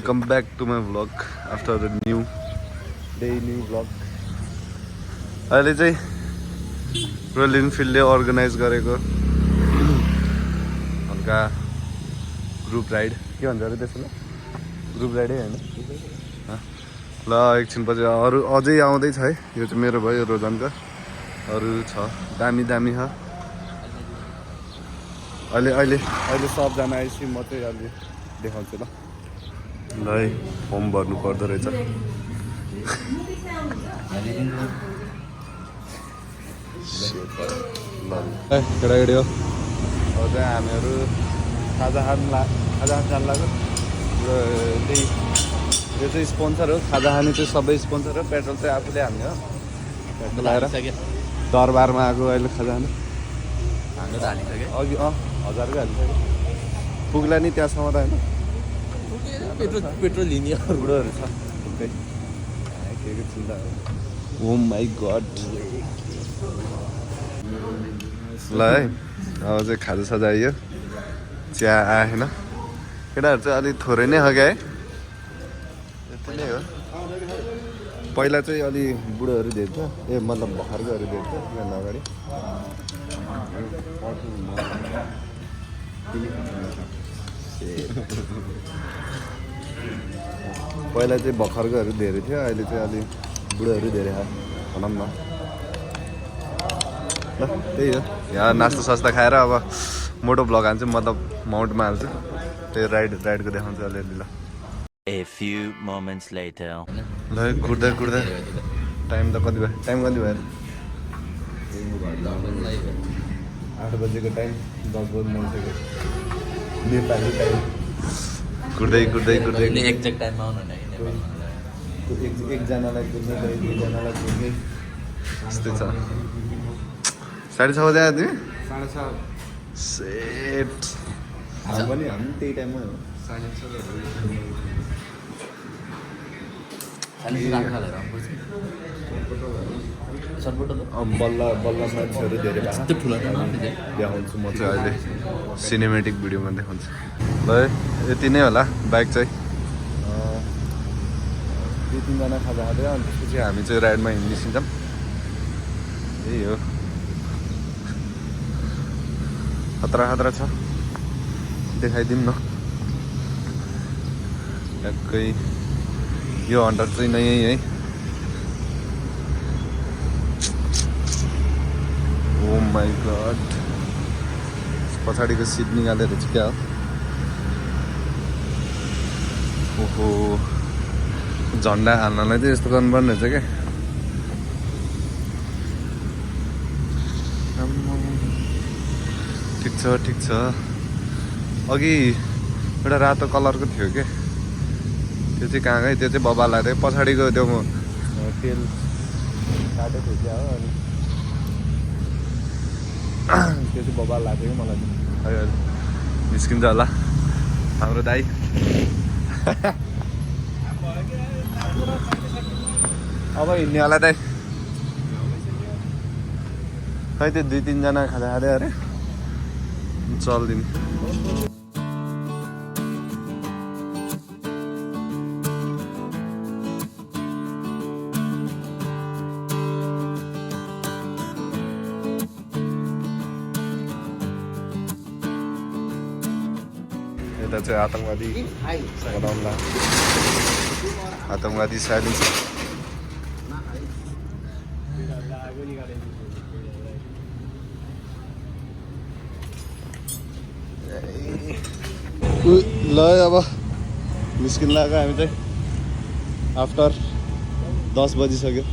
Welcome back to my vlog after the new vlog. अहिले चाहिँ royal इनफिल्डले organise गरेको हल्का ग्रुप राइड के भन्छ अरे त्यसलाई ग्रुप राइडै होइन ल एकछिनपछि अरू अझै आउँदैछ है यो चाहिँ मेरो भयो रोजनको अरू छ दामी दामी छ अहिले सबजना आएपछि म चाहिँ अलि देखाउँछु ल ल है फर्म भर्नु पर्दो रहेछ केटाकेटी हो अब चाहिँ हामीहरू खाजा खान जानु लाग्यो र त्यही यो चाहिँ स्पोन्सर हो खाजा खाने चाहिँ सबै स्पोन्सर हो पेट्रोल चाहिँ आफूले हाल्ने हो पेट्रोल लगाएर दरबारमा आएको अहिले खाजा खानु अघि 1000 हालिसक्यो पुग्ला नि त्यहाँसम्म त होइन पेट्रोल लिने बुढोहरू छ के चिन्ता ओ माई गड ल है अब चाहिँ खाजा साजा आइयो चिया आएन केटाहरू चाहिँ अलिक थोरै नै हो क्या है यति नै हो पहिला चाहिँ अलि बुढोहरू धेरै थियो ए मतलब भर्खरकोहरू धेरै थियो त्योभन्दा अगाडि पहिला चाहिँ भर्खरकोहरू धेरै थियो अहिले चाहिँ अलि बुढोहरू धेरै भनौँ न ल त्यही हो यहाँ नास्ता सास्ता खाएर अब मोटो भ्लग हाल्छु मतलब माउन्टमा हाल्छु त्यही राइडको देखाउँछु अलिअलि ल A few moments later. ल कुर्दा टाइम त कति भयो टाइम कति भयो 8 बजेको टाइम 10 बजी आइसक्यो नेपाली टाइम कुर्दै एक्ज्याक्ट टाइममा आउनु न एकजनालाई कुद्ने दुईजनालाई कुद्ने यस्तै छ 6:30 बजे आयो तिमी 6:30 सेट पनि हामी त्यही टाइममै हो बल्ल मान्छेहरू धेरै देखाउँछु म चाहिँ अहिले सिनेमेटिक भिडियोमा देखाउँछु ल यति नै होला बाइक चाहिँ 2-3 जना खाजा खाँदै अनि त्यसपछि हामी चाहिँ राइडमा निस्किन्छौँ यही हो खतरा छ देखाइदिउँ न ट्याक्कै यो हन्टर चाहिँ नै है ओ माई गड पछाडिको सिट निकालेर चाहिँ क्या हो ओहो झन्डा हाल्नलाई चाहिँ यस्तो गर्नुपर्ने रहेछ क्या ठिक छ अघि एउटा रातो कलरको थियो क्या त्यो चाहिँ कहाँ गयो त्यो चाहिँ बबाल लाग्थ्यो पछाडिको त्यो तेल काटेको थियो क्या हो अनि त्यो चाहिँ बबाल लाग्थ्यो कि मलाई अहिले निस्किन्छ होला हाम्रो दाइ अब हिँड्ने होला दाइ खै त्यो 2-3 जना खाँदा अरे चल्दिनु यता चाहिँ आतङ्कवादी साइलेन्स ल अब निस्किन लाग्यो हामी चाहिँ आफ्टर 10 बजिसक्यो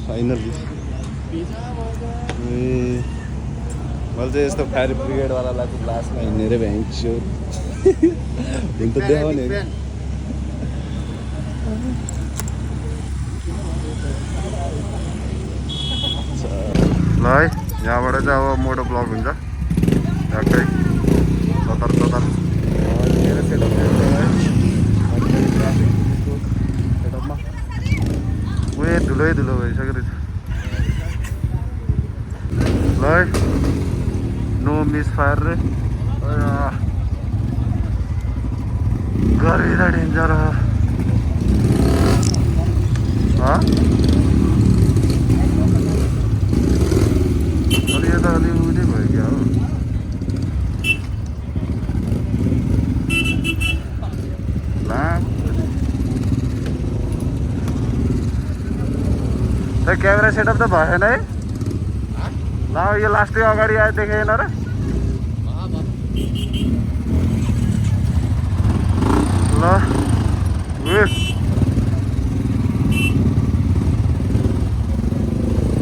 फाइनली मैले चाहिँ यस्तो फायर ब्रिगेडवालालाई चाहिँ लास्टमा हिँडेर भ्याइन्छु हिँड त देखाउने ल है यहाँबाट चाहिँ अब मोटो ब्लग हुन्छ ट्याक्कै सतर सेटअपमा उयो धुलो भइसक्यो रहेछ ल है नो मिस फायर रे गर्मी त डेन्जर हो अलि यता अलि उठै भयो क्या हो त्यो क्यामेरा सेटअप त भएन है ल यो लास्टै अगाडि आयो देखेन र ल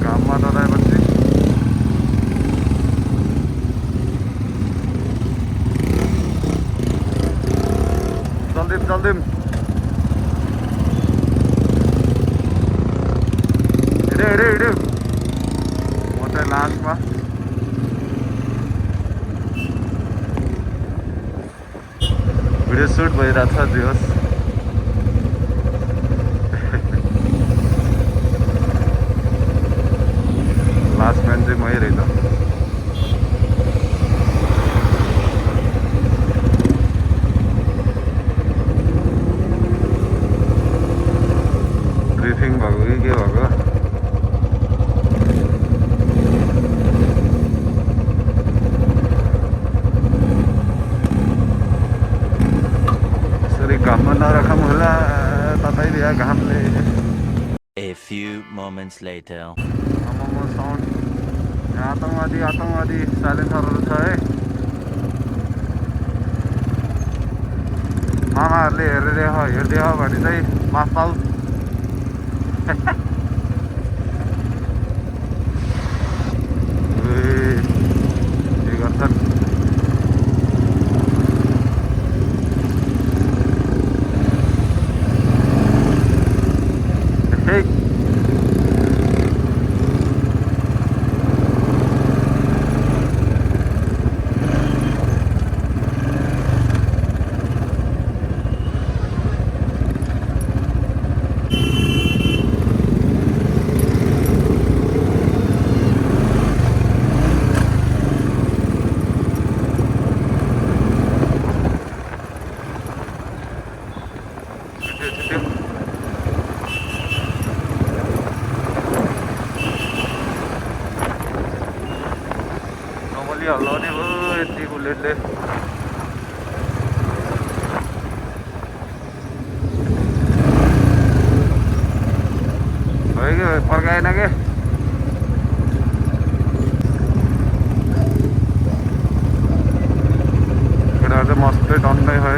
घाममा डराएपछि चल्दिम हिँड्यो म चाहिँ लास्टमा भिडियो सुट भइरहेको छ दिवस लास्ट म्यान चाहिँ मै रहेछ ब्रिफिङ भएको कि के भएको यसरी घाममा नराखौँ होला तपाईँ बिहा घामले A few moments later. Sound आतङ्कवादी साइलेन्सरहरू छ है मामाहरूले हेर्दै हो भने चाहिँ माफ पाऊ के गर्छन् हल्लाउने भयो यति बुलेटले भयो कि फर्काएन के केटाहरू चाहिँ मस्तै टन्नै है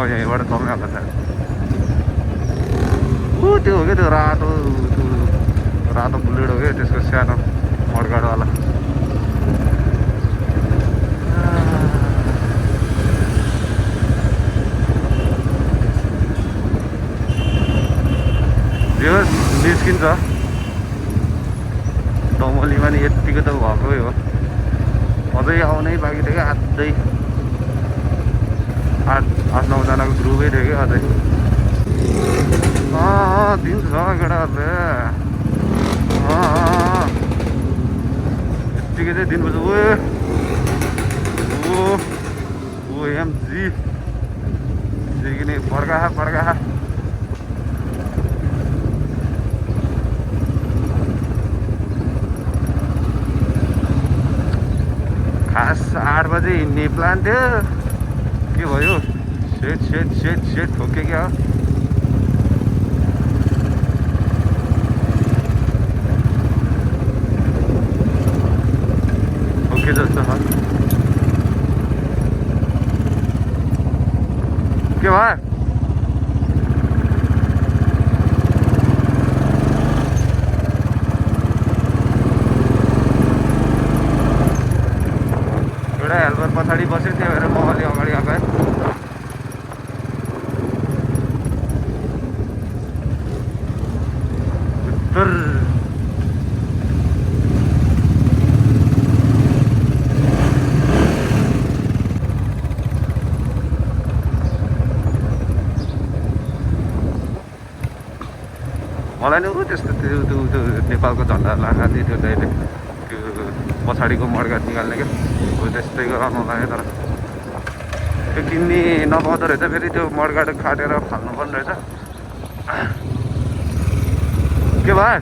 यहीँबाट चल्ने होला सायद त्यो हो क्या त्यो रातो बुलेट हो क्या त्यसको सानो मडगाडवाला यो निस्किन्छ दमलीमा नि यत्तिको त भएकै हो अझै आउनै बाँकी थियो क्या आठ नौजनाको ग्रुपै थियो कि अझै दिन्छ केटाहरूले यत्तिकै चाहिँ दिनुपर्छ ओएमजी देखिने फर्का खास 8 बजे हिँड्ने प्लान थियो के भयो सेट ठोके क्या ओके जस्तो छ के भयो एउटा हेल्पर पछाडि बस्यो त्यो भएर म अलि अगाडि आएको मलाई नि त्यस्तो त्यो नेपालको झन्डा लगाएको थियो त्यो पछाडिको मड्गा निकाल्ने क्या त्यस्तै गराउनु लाग्यो तर त्यो किन्ने नपाउँदो रहेछ फेरि त्यो मडगाड काटेर फाल्नुपर्ने रहेछ के भयो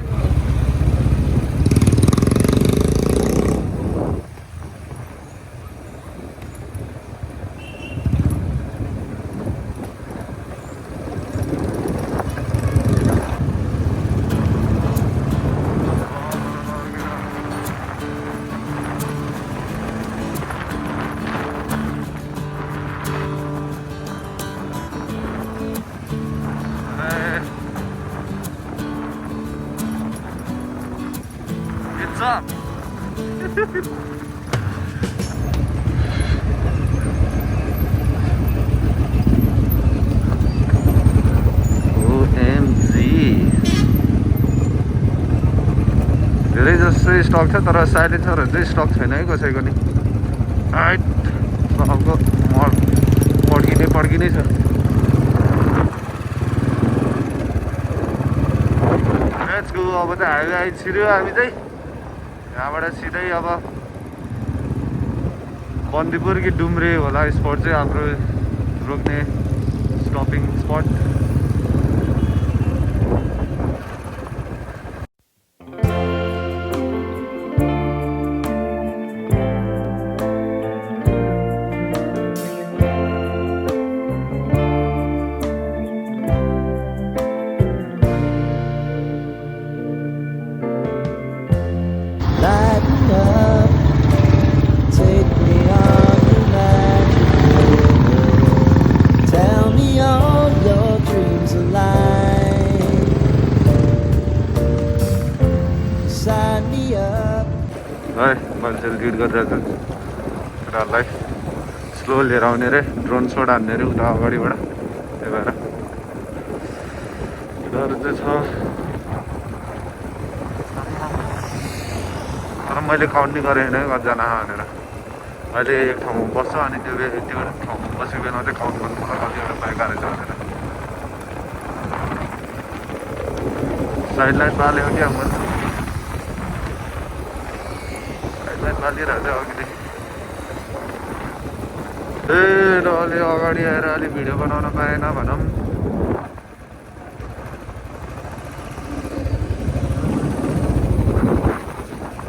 up? OMG धेरै जस्तो स्टक छ तर साइलेन्सरहरू चाहिँ स्टक छैन है कसैको नि हाइट सबको पड्किनै छ लेट्स गो अब चाहिँ हाइवे आइछिर्यो हामी चाहिँ यहाँबाट सिधै अब बन्दीपुर कि डुम्रे होला स्पट चाहिँ हाम्रो रोक्ने स्टपिङ स्पट है मान्छेले लिड गरिरहेको छ केटाहरूलाई स्लो लिएर आउने रे ड्रोन सोट हान्ने रे उता अगाडिबाट त्यही भएर डर चाहिँ छ तर मैले काउन्ट नि गरेँ होइन कतिजना भनेर अहिले एक ठाउँमा बस्छ अनि त्यो ठाउँमा बसेको बेलामा चाहिँ काउन्ट गर्नु मलाई कतिवटा पाएका रहेछ भनेर साइड लाइट बाल्यो क्या मैले बालिरहेको थियो अघिदेखि ए र अलि अगाडि आएर अलिक भिडियो बनाउन पाएन भनौँ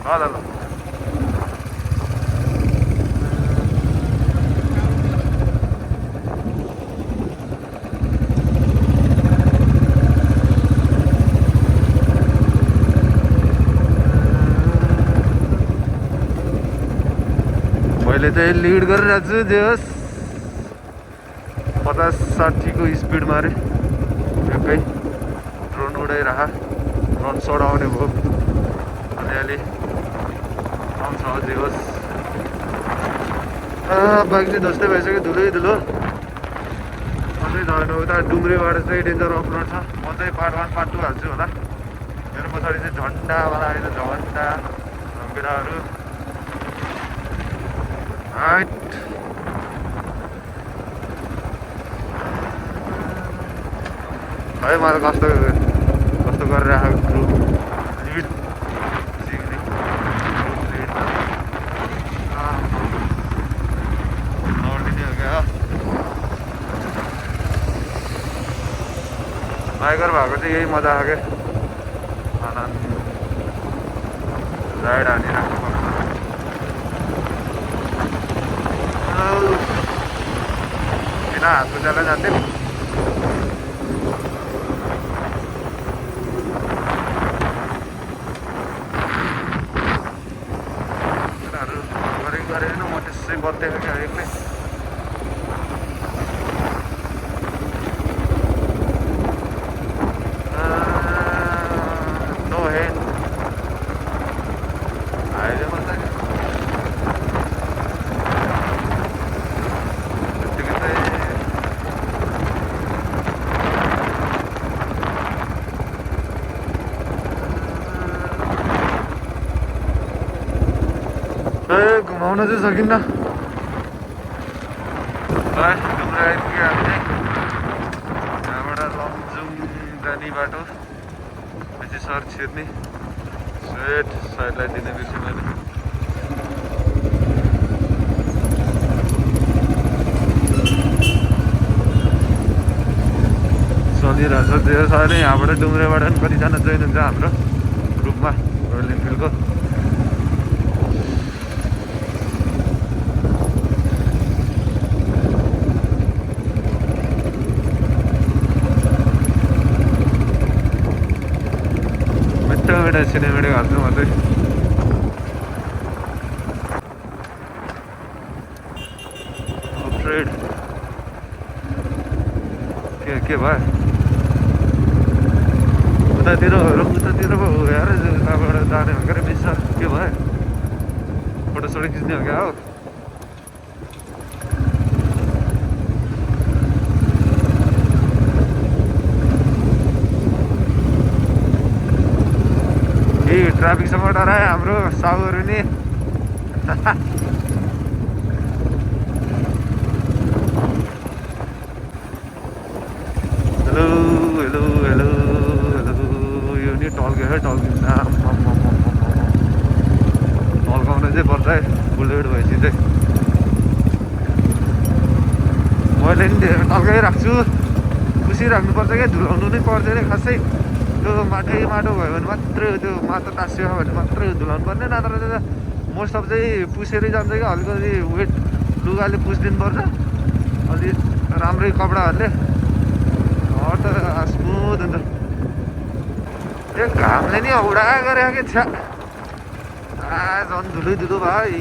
ल ल मैले चाहिँ लिड गरिरहेको छु जेहोस् 50-60 को स्पिडमा रे एकै ड्रोन उडाइरह ड्रोन सोड आउने भयो अलिअलि आउँछ जेहोस् बाइक चाहिँ धस्तै भइसक्यो धुलै धुलो अझै झरेन उता डुम्रेबाट चाहिँ डेन्जर अफ रोड छ म चाहिँ पार्ट 1 पार्ट 2 हाल्छु होला मेरो पछाडि चाहिँ झन्डावाला आएर झन्डा धम्केराहरू है मलाई कस्तो गरेर आएको ग्रुप लिड नौडिने हो क्या बाइकर भएको चाहिँ यही मजा आयो क्या राइड हानिरहेको किन हातको चला जान्थ्यो गरेन म त्यसै बत्तेको क्या एक्लै नो हेड हाइवेमा चाहिँ घुमाउन चाहिँ सकिन्न डुम्रे आइपुग्यो हामी चाहिँ यहाँबाट लमजुङ जाने बाटो बेसी सर छिर्ने सेट साइडलाई दिने बिर्सेँ मैले दिइरहेको छ त्यो छ भने यहाँबाट डुम्रेबाट पनि कतिजना जोइन हुन्छ हाम्रो ग्रुपमा रोयल इनफिल्डको। मिठो सिनेमेटिक हाल्छु म चाहिँ। के भयो उतातिर पो यार उताबाट जाने भएर मिस के भयो फोटोसोटो खिच्ने हो क्या हो। ट्राफिकसँग डरायो हाम्रो साउहरू नि। हेलो हेलो हेलो हेलो यो नि टल्केर टल्किन्छ टल्काउन चाहिँ पर्छ है बुलेट भएपछि चाहिँ। मैले नि धेरै टल्काइराख्छु पुसिराख्नुपर्छ क्या धुलाउनु नै पर्दैन खासै। त्यो माटो भयो भने मात्रै त्यो माटो टाँसियो भने मात्रै धुलाउनु पर्ने नत्र त मोस्ट अफ चाहिँ पुसेरै जान्छ क्या। अलिकति वेट लुगाले पुसिदिनु पर्छ अलि राम्रै कपडाहरूले त स्मुथ हुन्छ। त्यो घामले नि औडा गरे कि छ्या झन् धुलै धुलो भयो।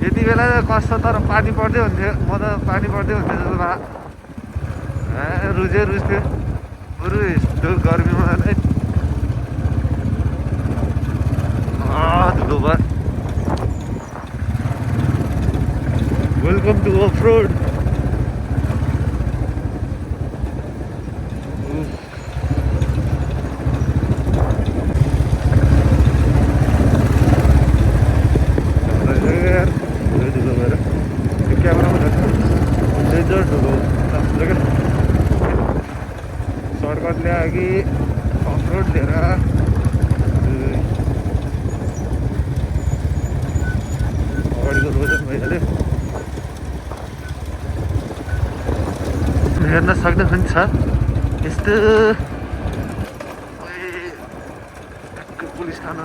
यति बेला कस्तो तर पानी पर्दै हुन्थ्यो म त पानी पर्दै हुन्थ्यो जस्तो भयो। रुझ्थ्यो बरु यस्तो गर्मीमा नै धुलो भयो। Welcome to off road. Shortcut ल्यायो कि अफ रोड लिएर अगाडिको रोड भइहाल्यो। हेर्न सक्ने पनि छ यस्तो पुलिस थाना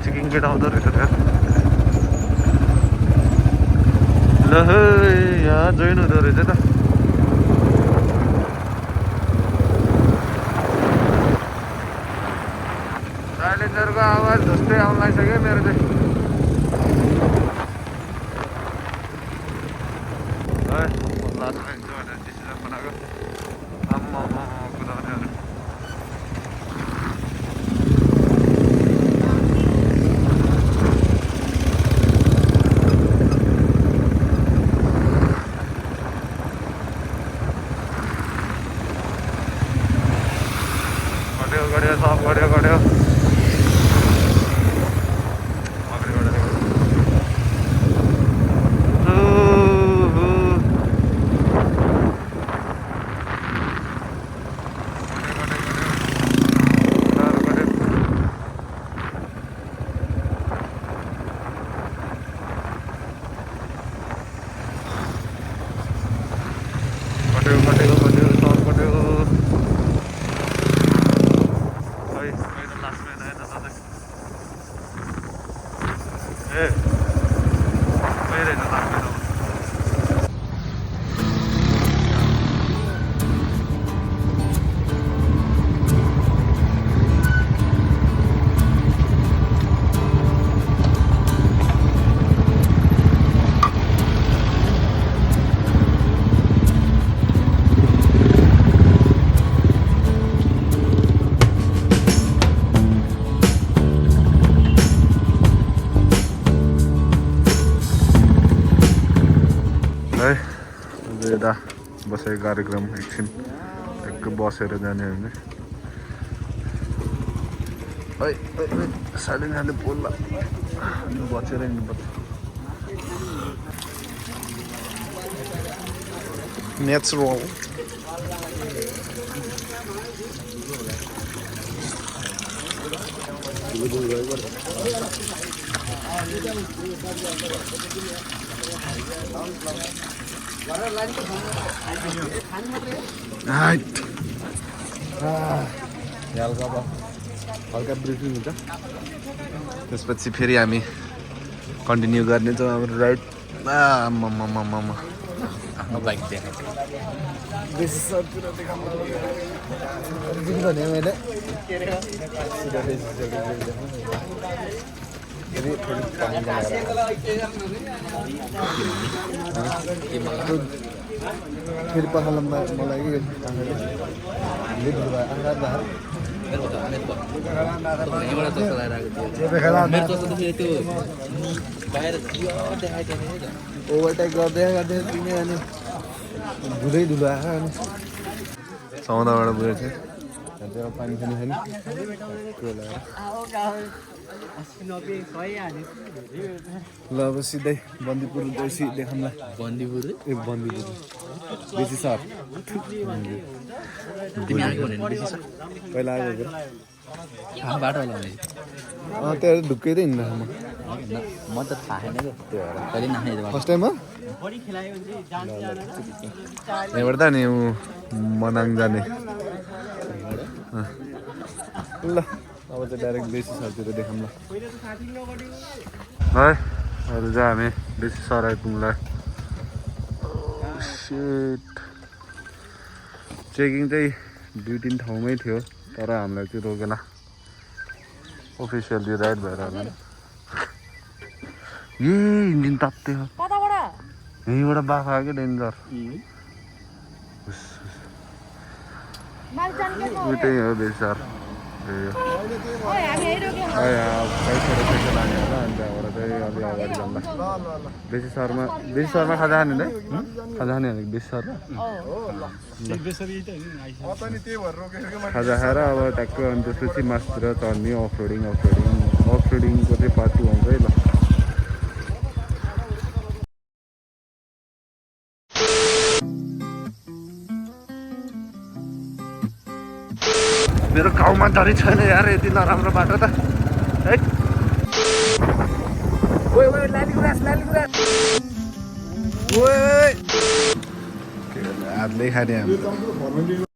चेकिङ गेट आउँदो रहेछ त्यहाँ। ल यहाँ जोइन हुँदो रहेछ त। साइलेन्सरको आवाज जस्तै आउन लागिसक्यो मेरो चाहिँ। लास्ट खाइन्छु भनेर डिसिजन बनाएको आम्मा कुदाउनेहरू। गड्यो सब गड्यो है। यता बसेको कार्यक्रम एकछिन एक बसेर जाने हो भने साइलेन्सरले बोल्ला बचेर हिँड्नुपर्छ। नेचुरल हल्का ब्रिफिङ हुन्छ त्यसपछि फेरि हामी कन्टिन्यू गर्नेछौँ हाम्रो राइड आफ्नो बाइक देखाएको बेसी सरतिर देखाउनु भने मैले फेरि पखालमा मलाई ओभरटेक गर्दै गर्दै तिमी अनि धुलै धुलो आएको अनि 14बाट पुगेको थियो त्यहाँ पानी खानु खाने ल अब सिधै बन्दीपुर गएपछि देखाउँला बन्दीपुर ए बन्दीपुर बेसी सर तिमी आएको भने बेसी छ पहिला आएको बाटो होला त्यो ढुक्कै त हिँड्दा म त थाहा छैन क्या त्यो कहिले नखाएको फर्स्ट टाइम हो यहाँबाट त नि मनाङ जाने ल अब चाहिँ डाइरेक्ट बेसी सरतिर देखाउँ ल है अरू चाहिँ हामी बेसी सर आइपुग्ला चेकिङ चाहिँ 2-3 ठाउँमै थियो तर हामीलाई चाहिँ रोकेन अफिसियली राइड भएर होला इन्जिन तात्यो यहीँबाट बाफ आयो क्या डेन्जर उतै हो बेसी सर लाने होला अनि त्यहाँबाट चाहिँ अलि अगाडि जाँदा बेसी सरमा खाजा खाने है खाजा खाने बेसी सरमा खाजा खाएर अब ट्याक्क अनि त्यसपछि मासतिर चढ्ने अफ रोडिङको चाहिँ पार्ट 2 आउँछ है ल मेरो गाउँमा झरी छैन यार यति नराम्रो बाटो त है हातले खाने हाम्रो